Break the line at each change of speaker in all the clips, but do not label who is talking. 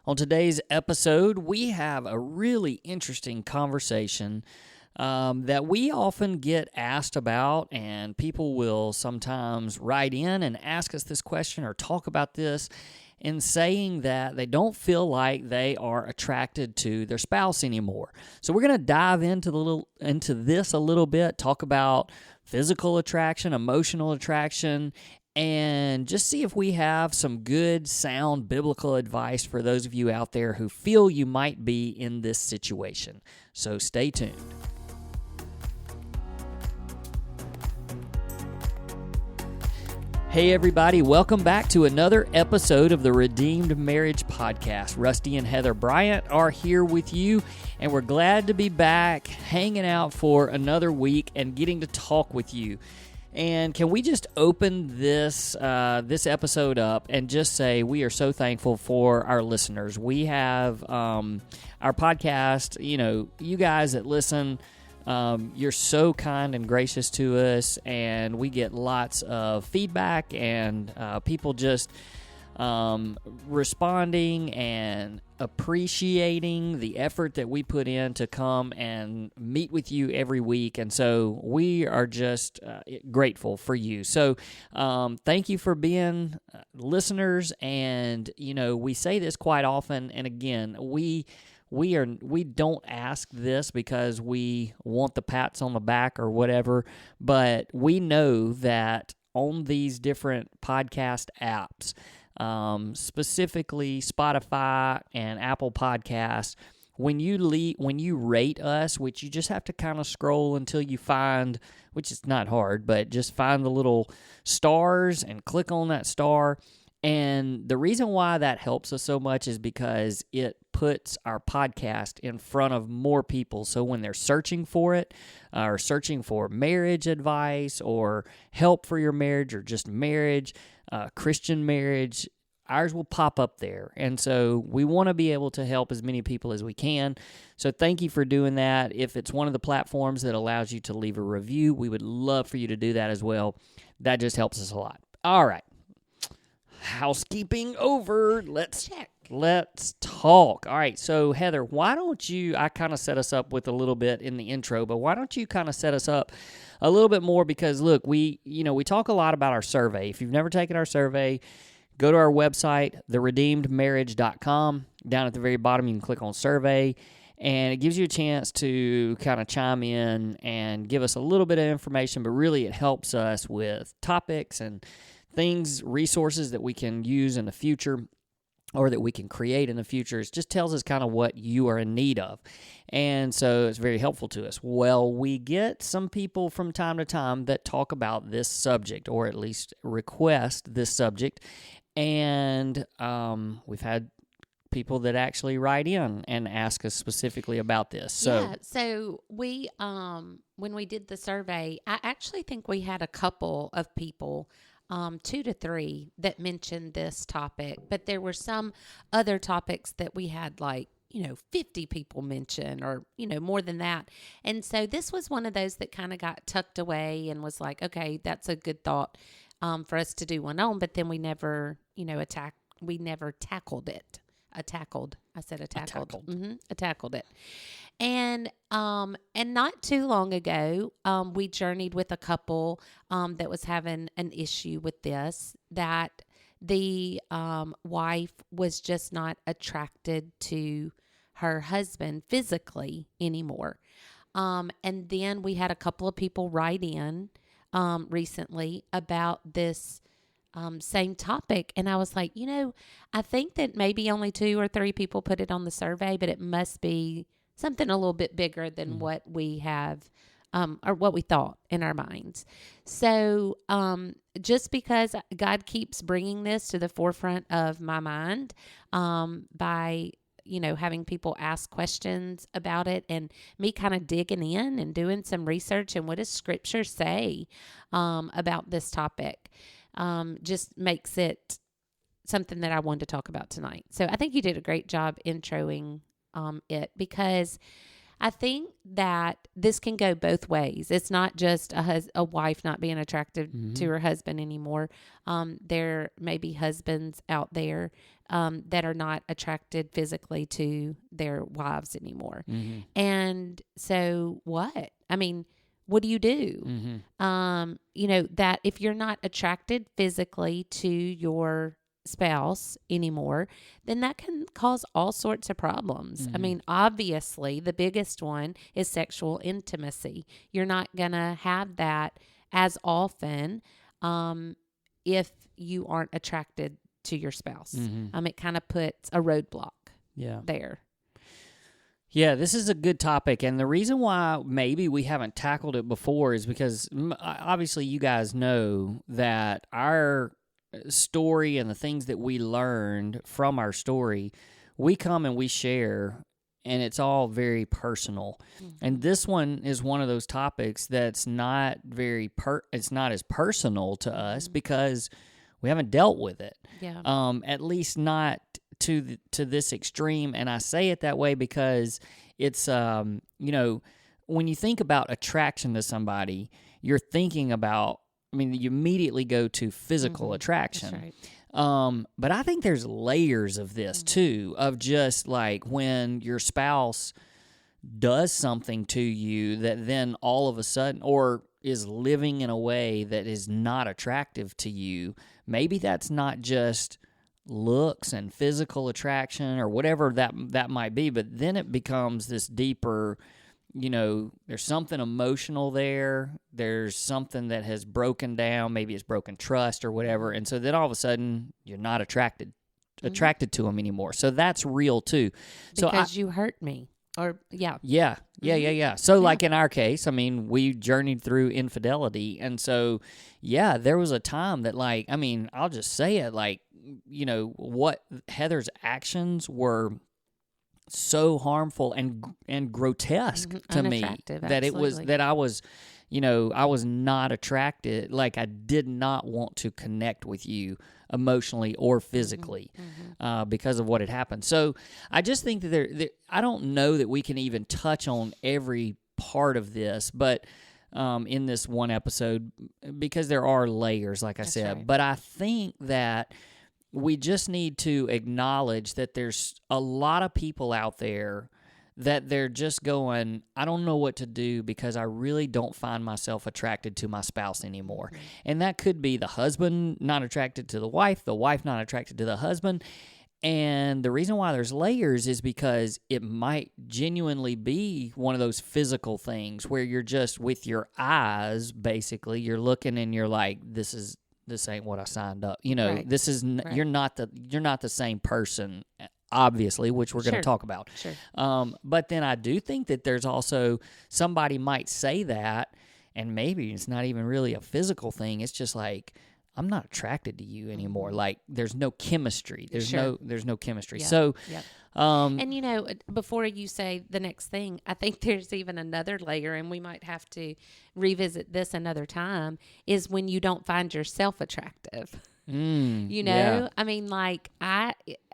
On today's episode, we have a really interesting conversation that we often get asked about, and people will sometimes write in and ask us this question or talk about this in saying that they don't feel like they are attracted to their spouse anymore. So we're going to dive into this a little bit, talk about physical attraction, emotional attraction, and just see if we have some good, sound biblical advice for those of you out there who feel you might be in this situation. So stay tuned. Hey everybody, welcome back to another episode of the Redeemed Marriage Podcast. Rusty and Heather Bryant are here with you, and we're glad to be back hanging out for another week and getting to talk with you. And can we just open this episode up and just say we are so thankful for our listeners. We have our podcast, you guys that listen, you're so kind and gracious to us, and we get lots of feedback and people just responding and appreciating the effort that we put in to come and meet with you every week. And so we are just grateful for you. So thank you for being listeners. And, we say this quite often. And again, we don't ask this because we want the pats on the back or whatever, but we know that on these different podcast apps, specifically Spotify and Apple Podcasts, when you rate us, which you just have to kind of scroll until you find, which is not hard, but just find the little stars and click on that star. And the reason why that helps us so much is because it puts our podcast in front of more people. So when they're searching for it, or searching for marriage advice or help for your marriage or just marriage, Christian marriage, ours will pop up there. And so we want to be able to help as many people as we can. So thank you for doing that. If it's one of the platforms that allows you to leave a review, we would love for you to do that as well. That just helps us a lot. All right. Housekeeping over. Let's talk. All right, so Heather, why don't you, I kind of set us up with a little bit in the intro, but why don't you kind of set us up a little bit more? Because look, we talk a lot about our survey. If you've never taken our survey, go to our website, theredeemedmarriage.com. Down at the very bottom, you can click on survey, and it gives you a chance to kind of chime in and give us a little bit of information, but really it helps us with topics and things, resources that we can use in the future or that we can create in the future. It just tells us kind of what you are in need of. And so it's very helpful to us. Well, we get some people from time to time that talk about this subject, or at least request this subject. And we've had people that actually write in and ask us specifically about this.
So we, when we did the survey, I actually think we had a couple of people, 2 to 3 that mentioned this topic, but there were some other topics that we had 50 people mention or, more than that. And so this was one of those that kind of got tucked away and was like, okay, that's a good thought for us to do one on, but then we never, tackled it. Tackled it. And not too long ago, we journeyed with a couple that was having an issue with this, that the wife was just not attracted to her husband physically anymore. And then we had a couple of people write in recently about this same topic. And I was like, I think that maybe only 2 or 3 people put it on the survey, but it must be something a little bit bigger than what we have, or what we thought in our minds. So just because God keeps bringing this to the forefront of my mind by, having people ask questions about it, and me kind of digging in and doing some research and what does Scripture say about this topic, just makes it something that I wanted to talk about tonight. So I think you did a great job introing it, because I think that this can go both ways. It's not just a wife not being attracted to her husband anymore. There may be husbands out there that are not attracted physically to their wives anymore. And so what? I mean, what do you do? That if you're not attracted physically to your spouse anymore, then that can cause all sorts of problems. I mean, obviously, the biggest one is sexual intimacy. You're not going to have that as often if you aren't attracted to your spouse. It kind of puts a roadblock there.
Yeah, this is a good topic, and the reason why maybe we haven't tackled it before is because obviously you guys know that our story and the things that we learned from our story, we come and we share, and it's all very personal. And this one is one of those topics that's not it's not as personal to us because we haven't dealt with it. At least not to this extreme, and I say it that way because it's when you think about attraction to somebody, you're thinking about, you immediately go to physical attraction.
That's right.
But I think there's layers of this too, of just like when your spouse does something to you that then all of a sudden, or is living in a way that is not attractive to you. Maybe that's not just looks and physical attraction or whatever that might be, but then it becomes this deeper, there's something emotional there. There's something that has broken down. Maybe it's broken trust or whatever. And so then all of a sudden you're not attracted to them anymore. So that's real too.
Because you hurt me. Or
Yeah. So like in our case, we journeyed through infidelity. And so, there was a time that I'll just say it, what Heather's actions were so harmful and grotesque to me that it was that I was not attracted. Like I did not want to connect with you emotionally or physically because of what had happened. So I just think that I don't know that we can even touch on every part of this, but in this one episode, because there are layers, like I said.
Right.
But I think that we just need to acknowledge that there's a lot of people out there that they're just going, I don't know what to do because I really don't find myself attracted to my spouse anymore. And that could be the husband not attracted to the wife not attracted to the husband. And the reason why there's layers is because it might genuinely be one of those physical things where you're just with your eyes, basically, you're looking and you're like, this ain't what I signed up.
Right.
This is you're not the same person, obviously, which we're going to talk about.
Sure.
But then I do think that there's also somebody might say that, and maybe it's not even really a physical thing. It's just like, I'm not attracted to you anymore. Like there's no chemistry. There's no chemistry.
Yeah.
So,
Yep. And before you say the next thing, I think there's even another layer, and we might have to revisit this another time, is when you don't find yourself attractive.
Yeah.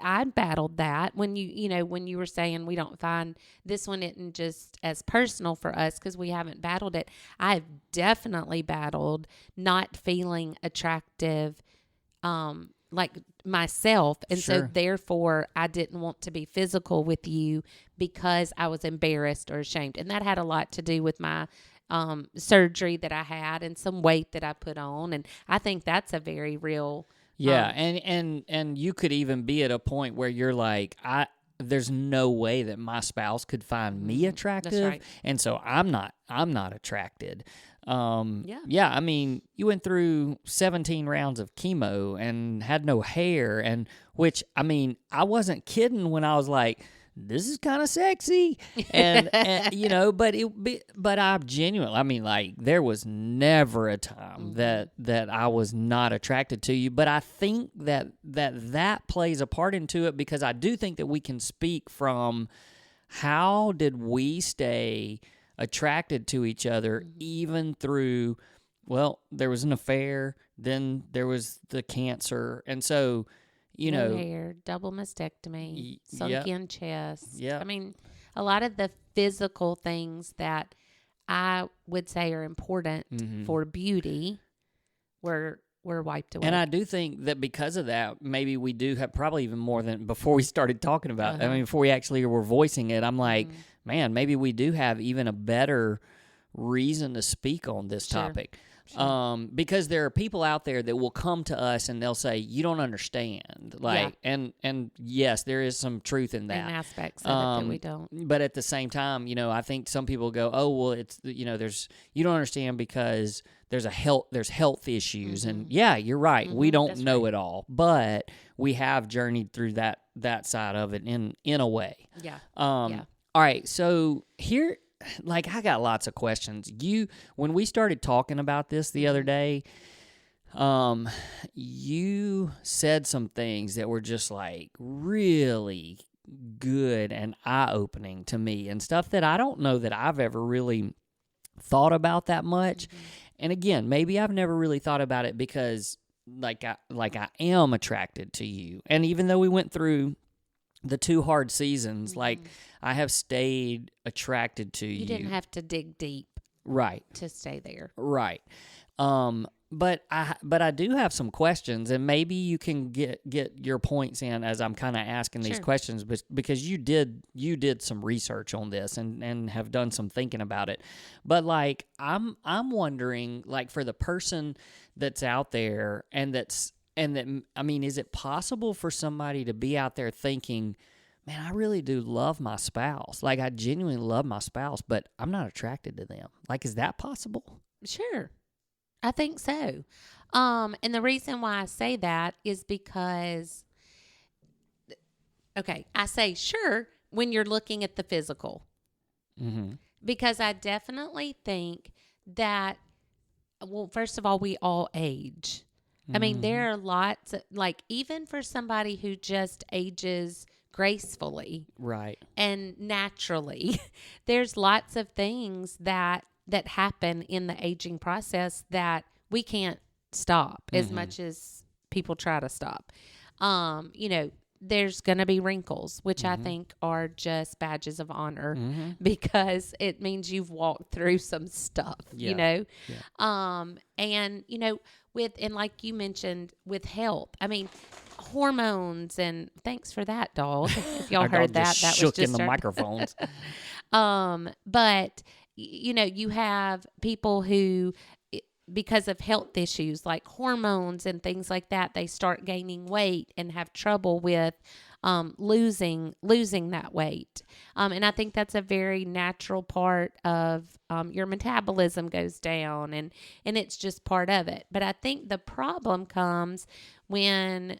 I battled that when you were saying we don't find this one isn't just as personal for us because we haven't battled it. I've definitely battled not feeling attractive, like myself. And so therefore I didn't want to be physical with you because I was embarrassed or ashamed. And that had a lot to do with my surgery that I had and some weight that I put on. And I think that's a very real.
And you could even be at a point where you're like, there's no way that my spouse could find me attractive.
That's right.
And so I'm not attracted.
Yeah.
You went through 17 rounds of chemo and had no hair, and which, I wasn't kidding when I was like, this is kind of sexy. And but I genuinely, there was never a time that I was not attracted to you. But I think that plays a part into it, because I do think that we can speak from how did we stay attracted to each other even through, there was an affair, then there was the cancer. And so,
no hair, double mastectomy, sunk in chest.
Yeah.
A lot of the physical things that I would say are important for beauty were wiped away.
And I do think that because of that, maybe we do have probably even more than before we started talking about. I mean, before we actually were voicing it, I'm like, man, maybe we do have even a better reason to speak on this topic. Because there are people out there that will come to us and they'll say, you don't understand. Like, and yes, there is some truth in that.
And aspects of it that we don't.
But at the same time, you know, I think some people go, oh, well, it's, you know, you don't understand because there's health issues. And yeah, you're right. We don't know it all, but we have journeyed through that side of it in a way.
Yeah.
All right. So here, like, I got lots of questions. When we started talking about this the other day, you said some things that were just like really good and eye-opening to me, and stuff that I don't know that I've ever really thought about that much. And again, maybe I've never really thought about it because like I am attracted to you. And even though we went through the 2 hard seasons, like, I have stayed attracted to you.
You didn't have to dig deep,
right,
to stay there,
right. But I do have some questions, and maybe you can get your points in as I'm kind of asking these questions, because you did some research on this and have done some thinking about it. But like, I'm wondering, like, for the person that's out there I mean, is it possible for somebody to be out there thinking, man, I really do love my spouse. Like, I genuinely love my spouse, but I'm not attracted to them. Like, is that possible?
Sure. I think so. And the reason why I say that is because, okay, I say sure when you're looking at the physical. Because I definitely think that, well, first of all, we all age. I mean, there are lots of, like, even for somebody who just ages gracefully,
right,
and naturally, there's lots of things that happen in the aging process that we can't stop as much as people try to stop. You know, there's going to be wrinkles, which I think are just badges of honor because it means you've walked through some stuff, you know? And, you know, and like you mentioned with health, I mean, hormones, and thanks for that, dog. If y'all heard that, that
shook
was just
in the microphones.
But, you know, you have people who, because of health issues like hormones and things like that, they start gaining weight and have trouble with losing that weight. And I think that's a very natural part of your metabolism goes down, and it's just part of it. But I think the problem comes when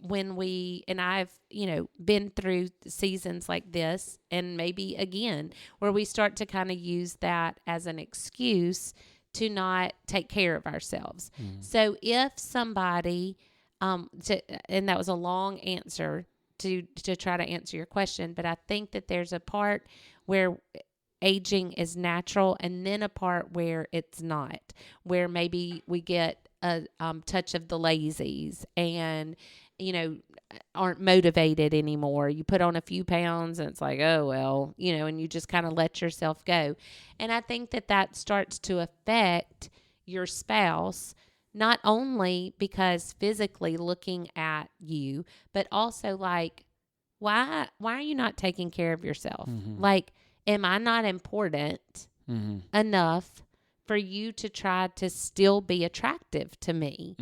we, and I've, you know, been through seasons like this, and maybe again, where we start to kind of use that as an excuse to not take care of ourselves. So if somebody, and that was a long answer to try to answer your question, but I think that there's a part where aging is natural, and then a part where it's not, where maybe we get a touch of the lazies and, you know, aren't motivated anymore. You put on a few pounds and it's like, oh, well, you know, and you just kind of let yourself go. And I think that starts to affect your spouse, not only because physically looking at you, but also like, why are you not taking care of yourself? Like, am I not important enough for you to try to still be attractive to me,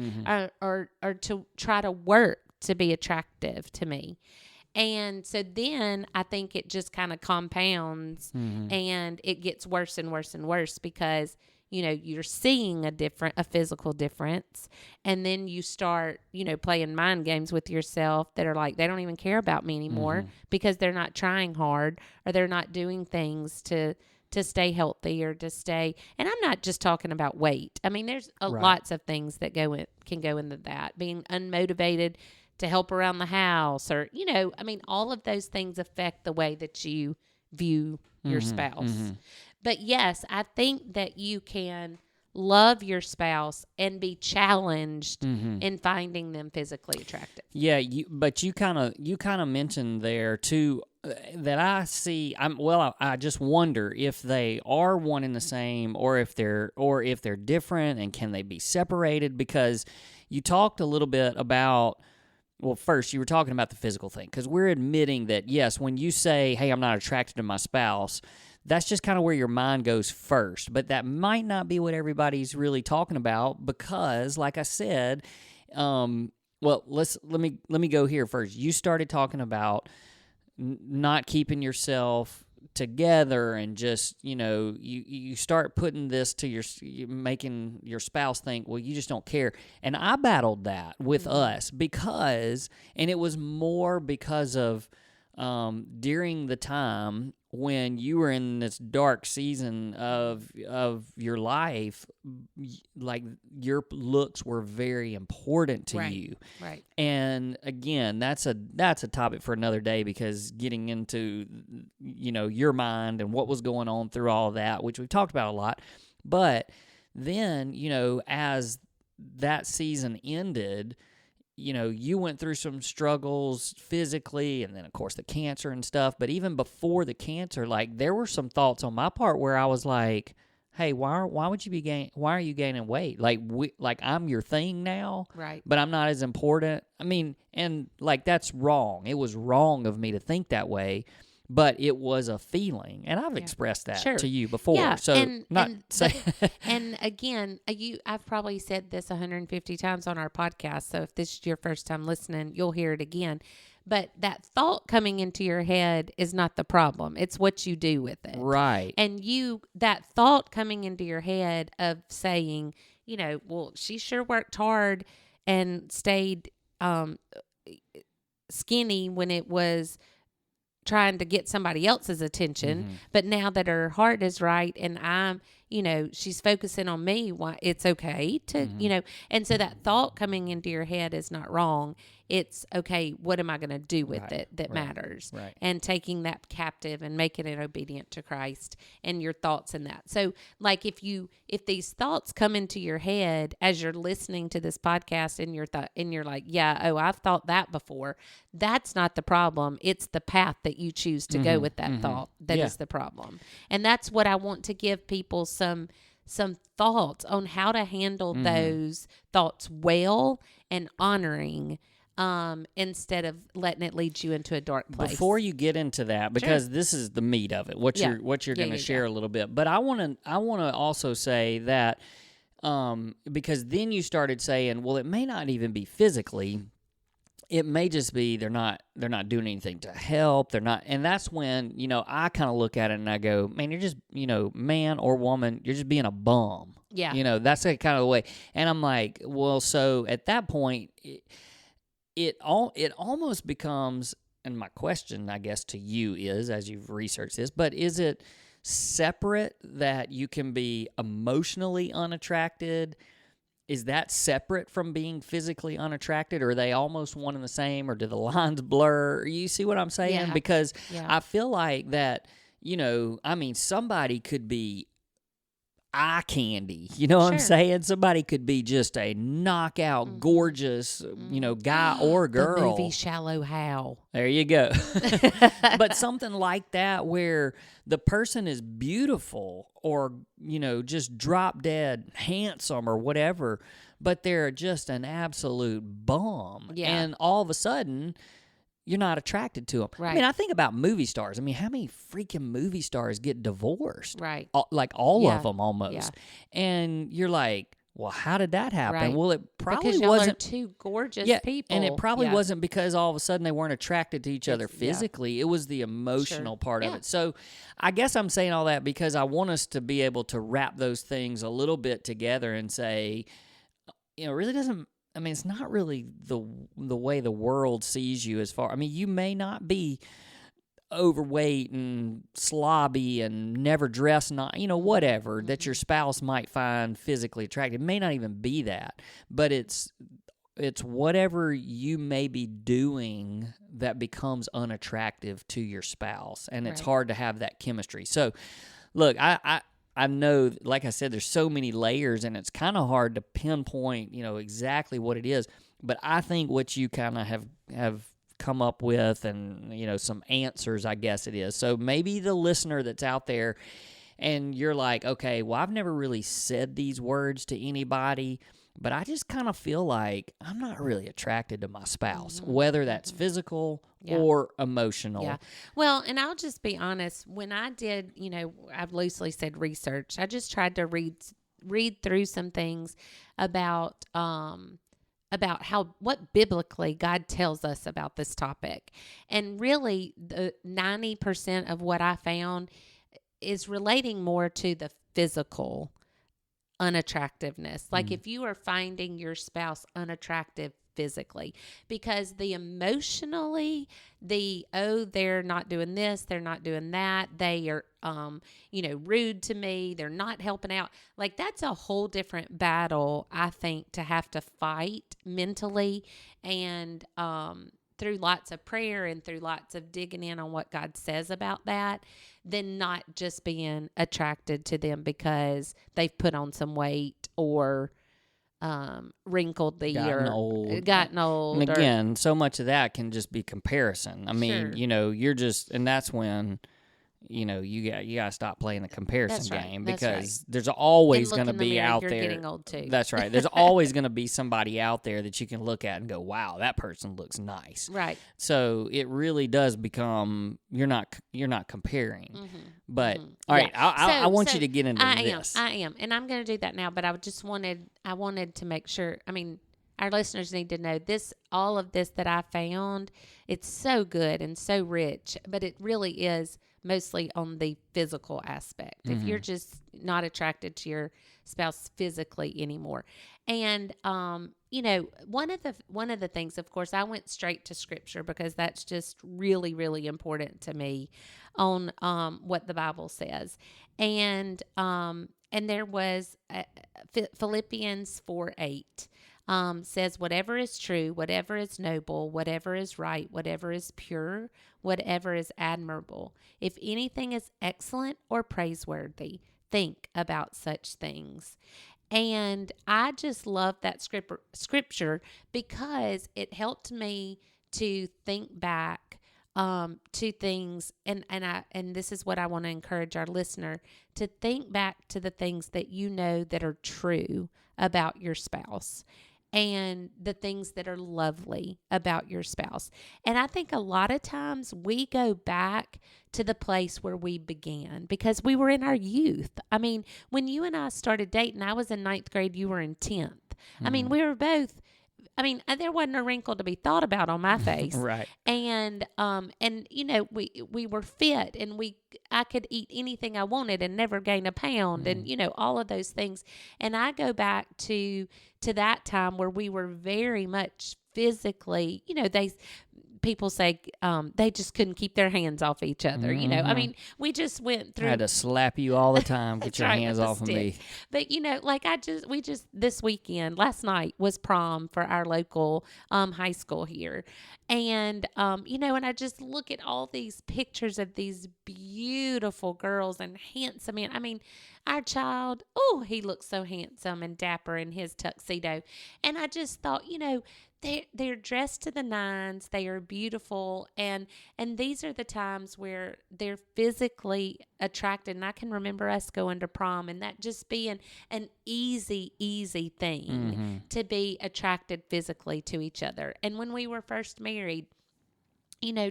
or to try to work to be attractive to me? And so then I think it just kind of compounds and it gets worse and worse and worse because, you know, you're seeing a physical difference, and then you start, you know, playing mind games with yourself that are like, they don't even care about me anymore because they're not trying hard, or they're not doing things to stay healthy, or to stay. And I'm not just talking about weight. I mean, there's lots of things that can go into that. Being unmotivated to help around the house, or, you know, I mean, all of those things affect the way that you view your spouse. But yes, I think that you can love your spouse and be challenged in finding them physically attractive.
Yeah, but you kind of mentioned there too, that I see, I just wonder if they are one and the same, or if they're different, and can they be separated? Because you talked a little bit about, well, first you were talking about the physical thing, because we're admitting that yes, when you say, "Hey, I'm not attracted to my spouse," that's just kind of where your mind goes first, but that might not be what everybody's really talking about, because, like I said, well, let me go here first. You started talking about not keeping yourself together, and just, you start putting this to making your spouse think, well, you just don't care. And I battled that with us, and it was more because of during the time when you were in this dark season of your life, like, your looks were very important to you.
Right.
And again, that's a topic for another day, because getting into, your mind and what was going on through all of that, which we've talked about a lot. But then, as that season ended, you went through some struggles physically, and then, of course, the cancer and stuff. But even before the cancer, like, there were some thoughts on my part where I was like, hey, why are you gaining weight? Like I'm your thing now,
right?
But I'm not as important. I mean, and like, that's wrong. It was wrong of me to think that way. But it was a feeling, and I've expressed that to you before.
Yeah,
so
and again, I've probably said this 150 times on our podcast. So if this is your first time listening, you'll hear it again. But that thought coming into your head is not the problem. It's what you do with it.
Right.
And that thought coming into your head of saying, well, she sure worked hard and stayed skinny when it was trying to get somebody else's attention, but now that her heart is right and I'm, she's focusing on me, why it's okay to, and so that thought coming into your head is not wrong. It's okay, what am I going to do with it that matters?
Right.
And taking that captive and making it obedient to Christ and your thoughts in that. So like if these thoughts come into your head as you're listening to this podcast and you're like, I've thought that before. That's not the problem. It's the path that you choose to go with that thought that is the problem. And that's what I want to give people some thoughts on how to handle those thoughts well and honoring, instead of letting it lead you into a dark place.
Before you get into that, because this is the meat of it, what you're going to share a little bit. But I want to also say that, because then you started saying, well, it may not even be physically. It may just be they're not doing anything to help. They're not, and that's when, I kind of look at it and I go, man, you're just, man or woman, you're just being a bum.
Yeah.
That's kind of the way. And I'm like, well, so at that point, it almost becomes, and my question, I guess, to you is, as you've researched this, but is it separate that you can be emotionally unattracted? Is that separate from being physically unattracted, or are they almost one and the same, or do the lines blur? You see what I'm saying?
Yeah.
Because I feel like that, somebody could be eye candy. You know what I'm saying? Somebody could be just a knockout, gorgeous, guy or girl.
The movie Shallow Hal.
There you go. But something like that where the person is beautiful or, just drop dead handsome or whatever, but they're just an absolute bum.
Yeah.
And all of a sudden, you're not attracted to them.
Right.
I mean, I think about movie stars. I mean, how many freaking movie stars get divorced?
Right.
All of them almost.
Yeah.
And you're like, well, how did that happen?
Right.
Well, it probably
because y'all
wasn't.
are two gorgeous people.
And it probably wasn't because all of a sudden they weren't attracted to each other physically.
Yeah.
It was the emotional part of it. So I guess I'm saying all that because I want us to be able to wrap those things a little bit together and say, it really doesn't. I mean, it's not really the way the world sees you as far. I mean, you may not be overweight and slobby and never dress, whatever that your spouse might find physically attractive. It may not even be that, but it's whatever you may be doing that becomes unattractive to your spouse, and it's hard to have that chemistry. So, look, I know, like I said, there's so many layers, and it's kind of hard to pinpoint, exactly what it is. But I think what you kind of have come up with, and some answers, I guess it is. So maybe the listener that's out there, and you're like, okay, well, I've never really said these words to anybody, but I just kind of feel like I'm not really attracted to my spouse, whether that's physical or emotional.
Yeah. Well, and I'll just be honest. When I did, I've loosely said research. I just tried to read through some things about what biblically God tells us about this topic. And really, the 90% of what I found is relating more to the physical unattractiveness. Like if you are finding your spouse unattractive physically, because the emotionally, they're not doing this, they're not doing that, they are rude to me, they're not helping out, like that's a whole different battle, I think, to have to fight mentally, and through lots of prayer and through lots of digging in on what God says about that, than not just being attracted to them because they've put on some weight or wrinkled gotten old.
And again, so much of that can just be comparison. I mean,
Sure.
You're just, and that's when you got to stop playing the comparison game, because there's always going to be out
you're
there.
Getting old too.
That's right. There's always going to be somebody out there that you can look at and go, "Wow, that person looks nice."
Right.
So it really does become you're not comparing.
Mm-hmm.
But all right, I want you to get into this.
I am, and I'm going to do that now. But I wanted to make sure. I mean, our listeners need to know this. All of this that I found, it's so good and so rich, but it really is mostly on the physical aspect. If you're just not attracted to your spouse physically anymore. And one of the things, of course, I went straight to scripture because that's just really, really important to me on what the Bible says. And there was Philippians 4:8. Says, whatever is true, whatever is noble, whatever is right, whatever is pure, whatever is admirable, if anything is excellent or praiseworthy, think about such things. And I just love that scripture because it helped me to think back to things, and this is what I want to encourage our listener to think back to the things that that are true about your spouse, and the things that are lovely about your spouse. And I think a lot of times we go back to the place where we began because we were in our youth. I mean, when you and I started dating, I was in 9th grade, you were in 10th. I mean, we were both, there wasn't a wrinkle to be thought about on my face.
Right.
And we were fit, and I could eat anything I wanted and never gain a pound, and all of those things. And I go back to that time where we were very much physically, people say they just couldn't keep their hands off each other. I mean, we just went through.
I had to slap you all the time. Get your hands off of me.
But we just this weekend, last night was prom for our local high school here, and and I just look at all these pictures of these beautiful girls and handsome men. I mean, our child, he looks so handsome and dapper in his tuxedo, and I just thought, they're dressed to the nines. They are beautiful, and these are the times where they're physically attracted. And I can remember us going to prom, and that just being an easy thing to be attracted physically to each other. And when we were first married,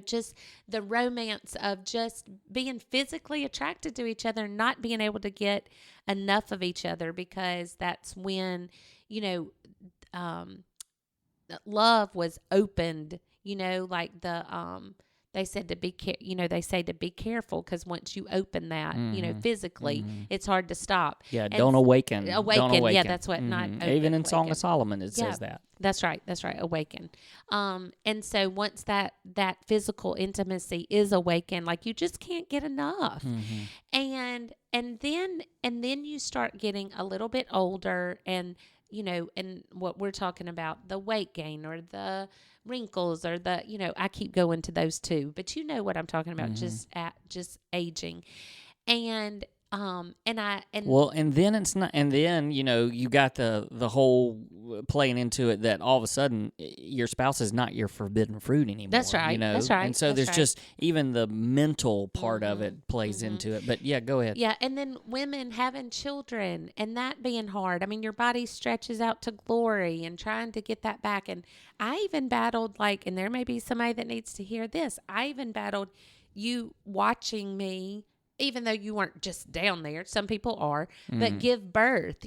just the romance of just being physically attracted to each other, not being able to get enough of each other, because that's when, love was opened, like they said to be careful, because once you open that, physically, it's hard to stop.
Yeah,
and
don't awaken. Don't awaken.
Yeah, that's what, not open,
even in
awaken.
Song of Solomon it says that.
That's right. Awaken. And so once that physical intimacy is awakened, like you just can't get enough. And then you start getting a little bit older, and and what we're talking about, the weight gain or the wrinkles or the, I keep going to those too, but what I'm talking about, just aging. And
Well, and then it's not, and then you got the whole playing into it that all of a sudden your spouse is not your forbidden fruit anymore.
That's right. That's right.
And so
That's
there's
right.
just even the mental part of it plays into it. But yeah, go ahead.
Yeah, and then women having children and that being hard. I mean, your body stretches out to glory and trying to get that back. And I even battled, and there may be somebody that needs to hear this. I even battled you watching me, even though you weren't just down there. Some people are, but give birth,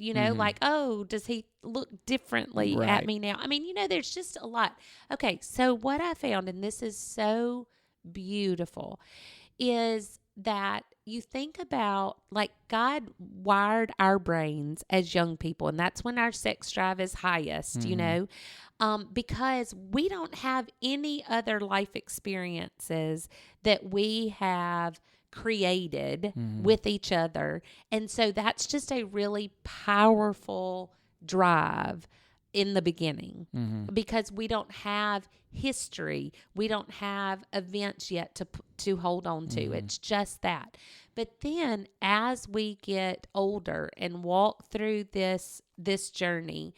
oh, does he look differently at me now? I mean, there's just a lot. Okay, so what I found, and this is so beautiful, is that you think about God wired our brains as young people, and that's when our sex drive is highest, because we don't have any other life experiences that we have created with each other. And so that's just a really powerful drive in the beginning because we don't have history. We don't have events yet to hold on to. It's just that. But then as we get older and walk through this journey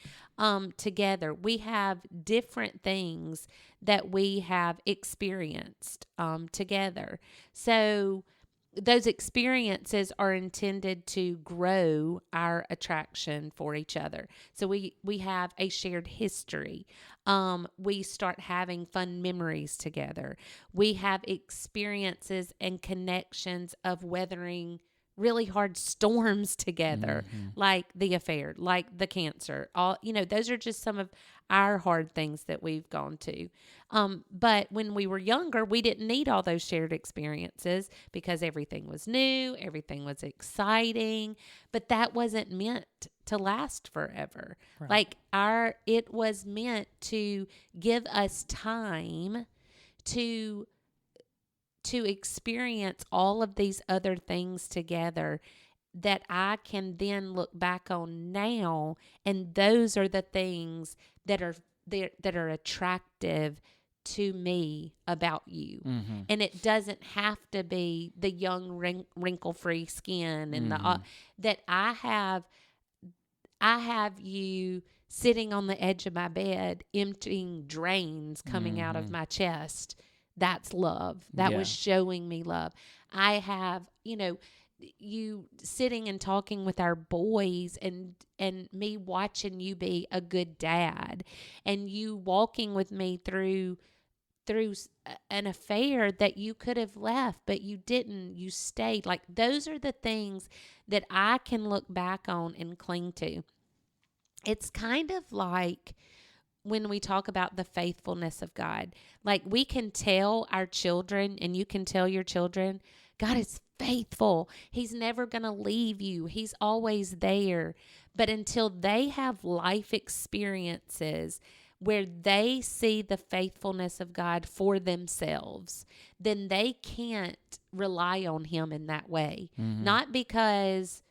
together, we have different things that we have experienced together. So those experiences are intended to grow our attraction for each other. So we have a shared history. We start having fun memories together. We have experiences and connections of weathering really hard storms together, like the affair, like the cancer. Those are just some of our hard things that we've gone to. But when we were younger, we didn't need all those shared experiences because everything was new, everything was exciting, but that wasn't meant to last forever. Right. It was meant to give us time to experience all of these other things together that I can then look back on now, and those are the things that are attractive to me about you. And it doesn't have to be the young wrinkle-free skin and that I have you sitting on the edge of my bed emptying drains coming out of my chest. That's love. That was showing me love. I have, you sitting and talking with our boys and me watching you be a good dad, and you walking with me through an affair that you could have left, but you didn't. You stayed. Those are the things that I can look back on and cling to. It's kind of like when we talk about the faithfulness of God. We can tell our children, and you can tell your children, God is faithful. He's never going to leave you. He's always there. But until they have life experiences where they see the faithfulness of God for themselves, then they can't rely on Him in that way. Not because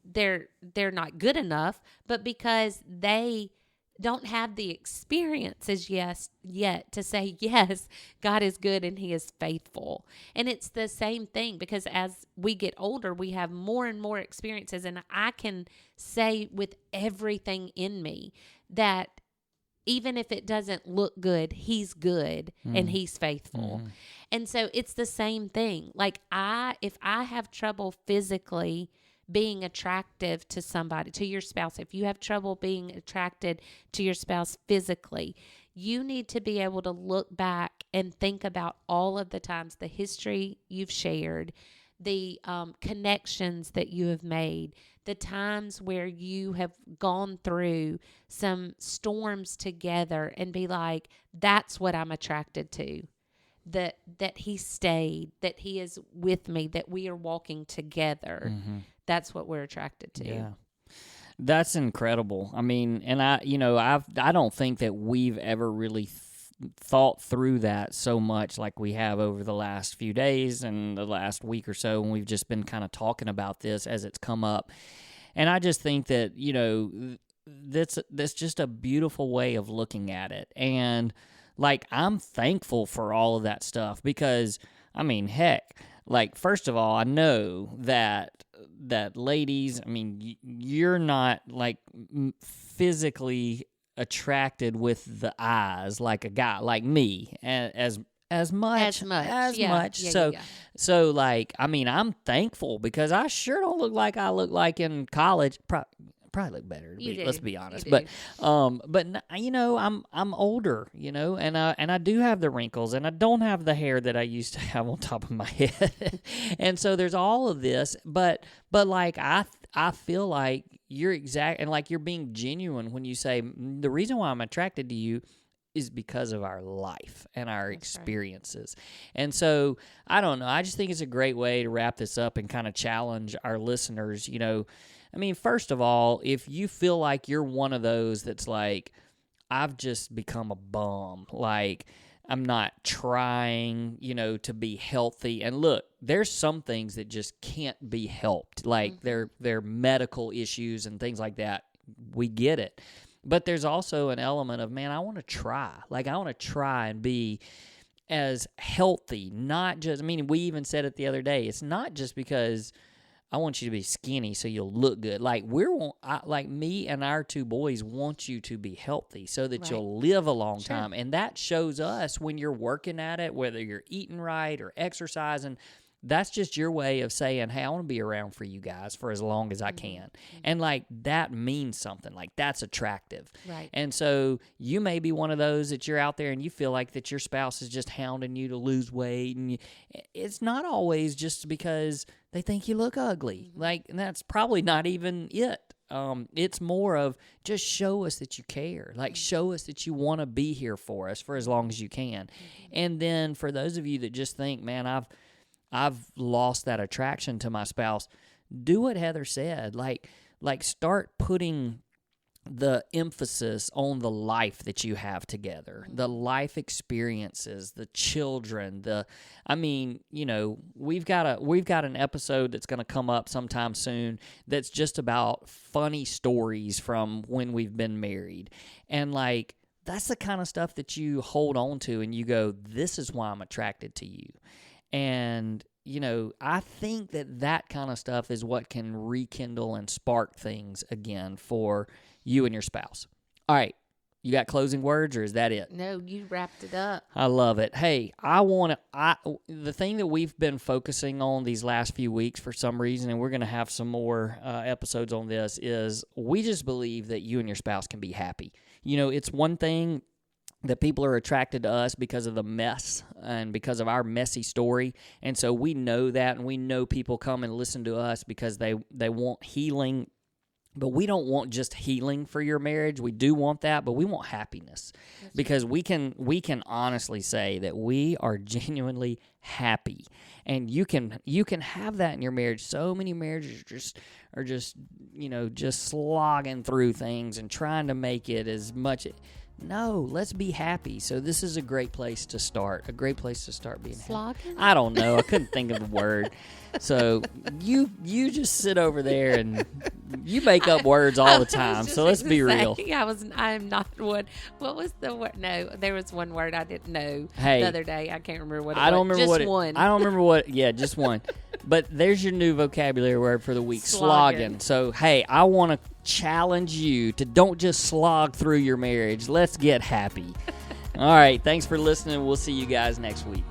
they're not good enough, but because they don't have the experiences yet to say, yes, God is good and He is faithful. And it's the same thing, because as we get older, we have more and more experiences. And I can say with everything in me that even if it doesn't look good, He's good and He's faithful. And so it's the same thing. If I have trouble physically being attractive to somebody, to your spouse, if you have trouble being attracted to your spouse physically, you need to be able to look back and think about all of the times, the history you've shared, the connections that you have made, the times where you have gone through some storms together, and be like, that's what I'm attracted to. That He stayed, that He is with me, that we are walking together. That's what we're attracted to.
Yeah. That's incredible. I mean, and I don't think that we've ever really thought through that so much like we have over the last few days and the last week or so, when we've just been kind of talking about this as it's come up. And I just think that, that's just a beautiful way of looking at it. And I'm thankful for all of that stuff because, I mean, heck, first of all, I know that that ladies, I mean, you're not like physically attracted with the eyes like a guy like me as much. So like, I mean, I'm thankful because I sure don't look like I look like in college. Probably look better. Let's be honest. But you know, I'm older, you know, and I do have the wrinkles, and I don't have the hair that I used to have on top of my head, and so there's all of this. But like I feel like you're exact, and like you're being genuine when you say the reason why I'm attracted to you is because of our life and our experiences. Right. And so I don't know. I just think it's a great way to wrap this up and kind of challenge our listeners, you know. I mean, first of all, if you feel like you're one of those that's like, I've just become a bum, like I'm not trying, you know, to be healthy. And look, there's some things that just can't be helped, like they're medical issues and things like that. We get it. But there's also an element of, man, I want to try. Like, I want to try and be as healthy, not just, I mean, we even said it the other day. It's not just because I want you to be skinny so you'll look good. Like like me and our two boys want you to be healthy so that you'll live a long time. And that shows us when you're working at it, whether you're eating right or exercising, that's just your way of saying, hey, I want to be around for you guys for as long as I can. Mm-hmm. And like that means something. Like that's attractive. Right. And so you may be one of those that you're out there and you feel like that your spouse is just hounding you to lose weight. And it's not always just because they think you look ugly. Mm-hmm. Like, and that's probably not even it. It's more of just show us that you care. Like, show us that you want to be here for us for as long as you can. Mm-hmm. And then for those of you that just think, man, I've lost that attraction to my spouse, do what Heather said. Like start putting the emphasis on the life that you have together, the life experiences, the children, you know, we've got an episode that's going to come up sometime soon that's just about funny stories from when we've been married. And like, that's the kind of stuff that you hold on to and you go, this is why I'm attracted to you. And, you know, I think that kind of stuff is what can rekindle and spark things again for you and your spouse. All right. You got closing words, or is that it?
No, you wrapped it up.
I love it. Hey, the thing that we've been focusing on these last few weeks for some reason, and we're going to have some more episodes on this, is we just believe that you and your spouse can be happy. You know, it's one thing that people are attracted to us because of the mess and because of our messy story. And so we know that, and we know people come and listen to us because they want healing. But we don't want just healing for your marriage. We do want that, but we want happiness. That's because right. we can honestly say that we are genuinely happy. And you can have that in your marriage. So many marriages are just you know, just slogging through things and trying to make it as much. No, let's be happy. So this is a great place to start. A great place to start being happy. I don't know. I couldn't think of the word. So you just sit over there and you make up words all the time. So let's be real.
I'm not one. What was the word? No, there was one word I didn't know the other day. I can't remember what it was. I don't remember what. Yeah, just one. But there's your new vocabulary word for the week, slogging. So, hey, I want to challenge you to don't just slog through your marriage. Let's get happy. All right, thanks for listening. We'll see you guys next week.